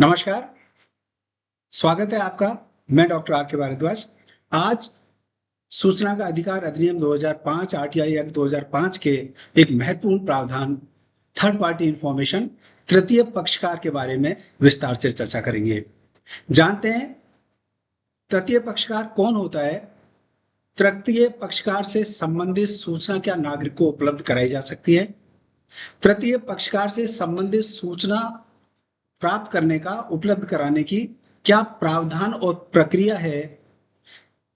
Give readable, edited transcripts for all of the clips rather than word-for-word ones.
नमस्कार। स्वागत है आपका। मैं डॉक्टर आर के भारद्वाज। आज सूचना का अधिकार अधिनियम 2005 आरटीआई एक्ट 2005 के एक महत्वपूर्ण प्रावधान थर्ड पार्टी इंफॉर्मेशन तृतीय पक्षकार के बारे में विस्तार से चर्चा करेंगे। जानते हैं तृतीय पक्षकार कौन होता है। तृतीय पक्षकार से संबंधित सूचना क्या नागरिक को उपलब्ध कराई जा सकती है। तृतीय पक्षकार से संबंधित सूचना प्राप्त करने का उपलब्ध कराने की क्या प्रावधान और प्रक्रिया है।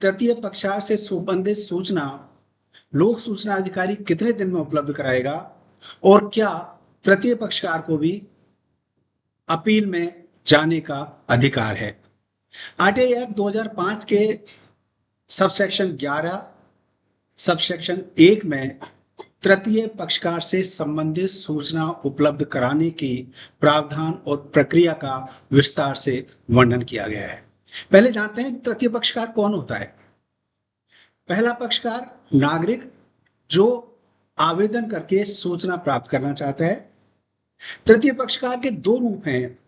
तृतीय पक्षकार से संबंधित सूचना लोक सूचना अधिकारी कितने दिन में उपलब्ध कराएगा और क्या तृतीय पक्षकार को भी अपील में जाने का अधिकार है। आरटीआई एक्ट 2005 के सबसेक्शन 11 सबसेक्शन 1 में तृतीय पक्षकार से संबंधित सूचना उपलब्ध कराने की प्रावधान और प्रक्रिया का विस्तार से वर्णन किया गया है। पहले जानते हैं कि तृतीय पक्षकार कौन होता है। पहला पक्षकार नागरिक जो आवेदन करके सूचना प्राप्त करना चाहता है। तृतीय पक्षकार के दो रूप हैं,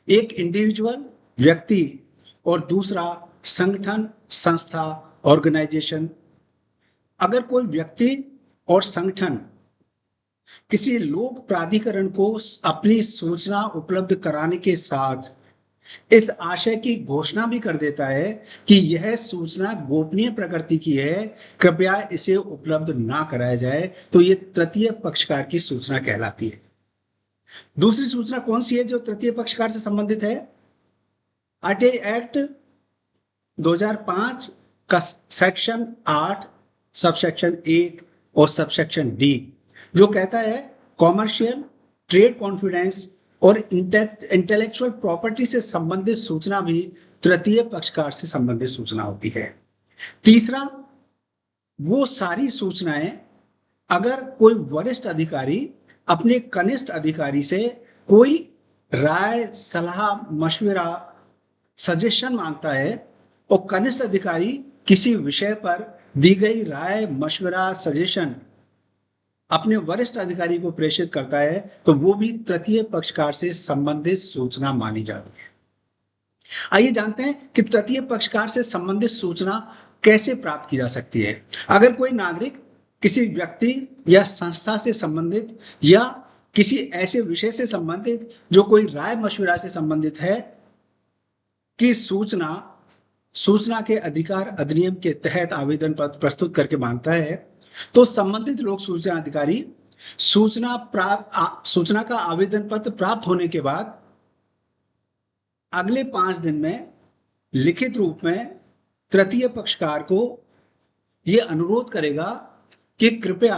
एक इंडिविजुअल व्यक्ति और दूसरा संगठन संस्था ऑर्गेनाइजेशन। अगर कोई व्यक्ति और संगठन किसी लोक प्राधिकरण को अपनी सूचना उपलब्ध कराने के साथ इस आशय की घोषणा भी कर देता है कि यह सूचना गोपनीय प्रकृति की है, कृपया इसे उपलब्ध ना कराया जाए, तो यह तृतीय पक्षकार की सूचना कहलाती है। दूसरी सूचना कौन सी है जो तृतीय पक्षकार से संबंधित है। आरटीआई एक्ट 2005 का सेक्शन 8 सबसेक्शन 1 और सबसेक्शन डी जो कहता है कॉमर्शियल ट्रेड कॉन्फिडेंस और इंटेलेक्चुअल प्रॉपर्टी से संबंधित सूचना भी तृतीय पक्षकार से संबंधित सूचना होती है। तीसरा, वो सारी सूचनाएं अगर कोई वरिष्ठ अधिकारी अपने कनिष्ठ अधिकारी से कोई राय सलाह मशविरा सजेशन मांगता है और कनिष्ठ अधिकारी किसी विषय पर दी गई राय मशविरा सजेशन अपने वरिष्ठ अधिकारी को प्रेषित करता है तो वो भी तृतीय पक्षकार से संबंधित सूचना मानी जाती है। आइए जानते हैं कि तृतीय पक्षकार से संबंधित सूचना कैसे प्राप्त की जा सकती है। अगर कोई नागरिक किसी व्यक्ति या संस्था से संबंधित या किसी ऐसे विषय से संबंधित जो कोई राय मशविरा से संबंधित है कि सूचना के अधिकार अधिनियम के तहत आवेदन पत्र प्रस्तुत करके मांगता है, तो संबंधित लोक सूचना अधिकारी सूचना का आवेदन पत्र प्राप्त होने के बाद अगले 5 दिन में लिखित रूप में तृतीय पक्षकार को यह अनुरोध करेगा कि कृपया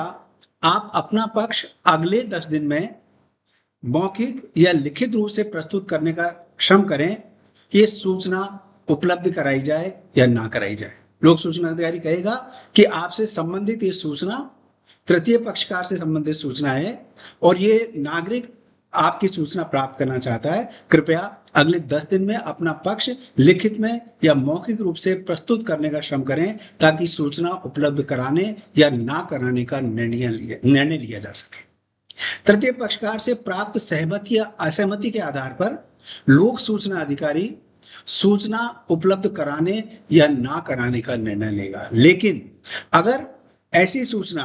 आप अपना पक्ष अगले 10 दिन में मौखिक या लिखित रूप से प्रस्तुत करने का श्रम करें कि यह सूचना उपलब्ध कराई जाए या ना कराई जाए। लोक सूचना अधिकारी कहेगा कि आपसे संबंधित ये सूचना तृतीय पक्षकार से संबंधित सूचना है और ये नागरिक आपकी सूचना प्राप्त करना चाहता है, कृपया अगले 10 दिन में अपना पक्ष लिखित में या मौखिक रूप से प्रस्तुत करने का श्रम करें ताकि सूचना उपलब्ध कराने या ना कराने का निर्णय लिया जा सके। तृतीय पक्षकार से प्राप्त सहमति या असहमति के आधार पर लोक सूचना अधिकारी सूचना उपलब्ध कराने या ना कराने का निर्णय लेगा। लेकिन अगर ऐसी सूचना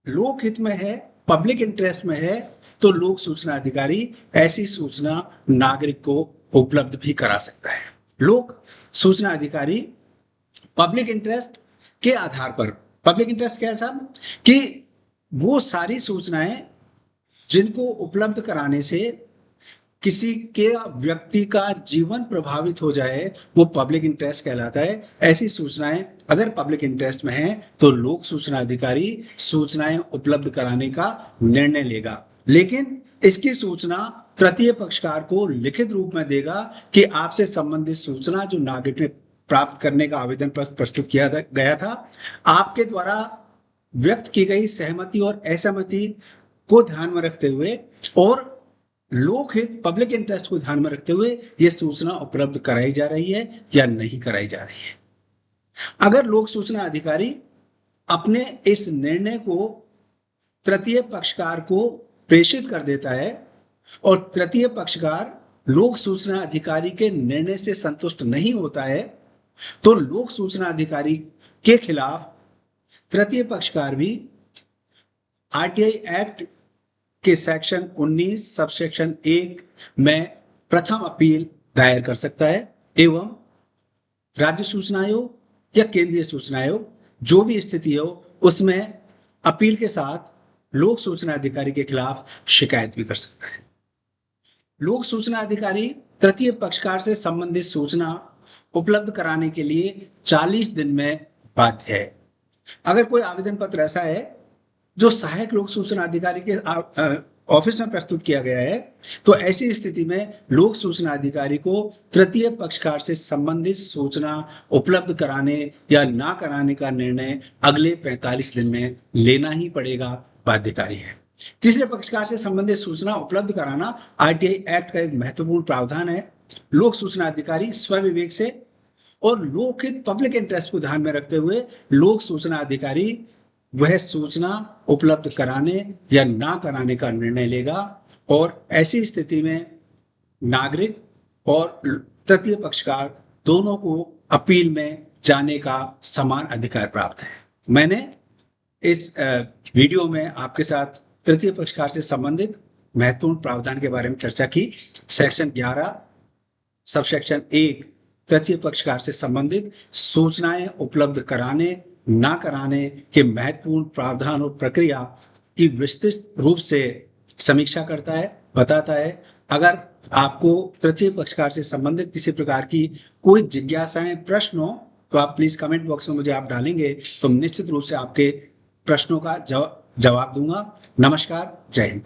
लोकहित में है, पब्लिक इंटरेस्ट में है, तो लोक सूचना अधिकारी ऐसी सूचना नागरिक को उपलब्ध भी करा सकता है। लोक सूचना अधिकारी पब्लिक इंटरेस्ट के आधार पर, पब्लिक इंटरेस्ट क्या है साहब, कि वो सारी सूचनाएं जिनको उपलब्ध कराने से किसी के व्यक्ति का जीवन प्रभावित हो जाए वो पब्लिक इंटरेस्ट कहलाता है। ऐसी सूचनाएं अगर पब्लिक इंटरेस्ट में हैं तो लोक सूचना अधिकारी सूचनाएं उपलब्ध कराने का निर्णय लेगा, लेकिन इसकी सूचना तृतीय पक्षकार को लिखित रूप में देगा कि आपसे संबंधित सूचना जो नागरिक ने प्राप्त करने का आवेदन प्रस्तुत किया गया था, आपके द्वारा व्यक्त की गई सहमति और असहमति को ध्यान में रखते हुए और लोकहित पब्लिक इंटरेस्ट को ध्यान में रखते हुए यह सूचना उपलब्ध कराई जा रही है या नहीं कराई जा रही है। अगर लोक सूचना अधिकारी अपने इस निर्णय को तृतीय पक्षकार को प्रेषित कर देता है और तृतीय पक्षकार लोक सूचना अधिकारी के निर्णय से संतुष्ट नहीं होता है तो लोक सूचना अधिकारी के खिलाफ तृतीय पक्षकार भी आरटीआई एक्ट के सेक्शन 19 सबसेक्शन 1 में प्रथम अपील दायर कर सकता है एवं राज्य सूचना आयोग या केंद्रीय सूचना आयोग जो भी स्थिति हो उसमें अपील के साथ लोक सूचना अधिकारी के खिलाफ शिकायत भी कर सकता है। लोक सूचना अधिकारी तृतीय पक्षकार से संबंधित सूचना उपलब्ध कराने के लिए 40 दिन में बाध्य है। अगर कोई आवेदन पत्र ऐसा है जो सहायक लोक सूचना अधिकारी के ऑफिस में प्रस्तुत किया गया है तो ऐसी स्थिति में लोक सूचना अधिकारी को तृतीय पक्षकार से संबंधित सूचना उपलब्ध कराने या ना कराने का निर्णय अगले 45 दिन में लेना ही पड़ेगा, बाध्यकारी है। तीसरे पक्षकार से संबंधित सूचना उपलब्ध कराना आरटीआई एक्ट का एक महत्वपूर्ण प्रावधान है। लोक सूचना अधिकारी स्वविवेक से और लोकहित पब्लिक इंटरेस्ट को ध्यान में रखते हुए लोक सूचना अधिकारी वह सूचना उपलब्ध कराने या ना कराने का निर्णय लेगा और ऐसी स्थिति में नागरिक और तृतीय पक्षकार दोनों को अपील में जाने का समान अधिकार प्राप्त है। मैंने इस वीडियो में आपके साथ तृतीय पक्षकार से संबंधित महत्वपूर्ण प्रावधान के बारे में चर्चा की। सेक्शन 11 सबसेक्शन 1 तृतीय पक्षकार से संबंधित सूचनाएं उपलब्ध कराने ना कराने के महत्वपूर्ण प्रावधान और प्रक्रिया की विस्तृत रूप से समीक्षा करता है, बताता है। अगर आपको तृतीय पक्षकार से संबंधित किसी प्रकार की कोई जिज्ञासाएं, प्रश्न हो तो आप प्लीज कमेंट बॉक्स में मुझे आप डालेंगे तो निश्चित रूप से आपके प्रश्नों का जवाब दूंगा। नमस्कार, जय हिंद।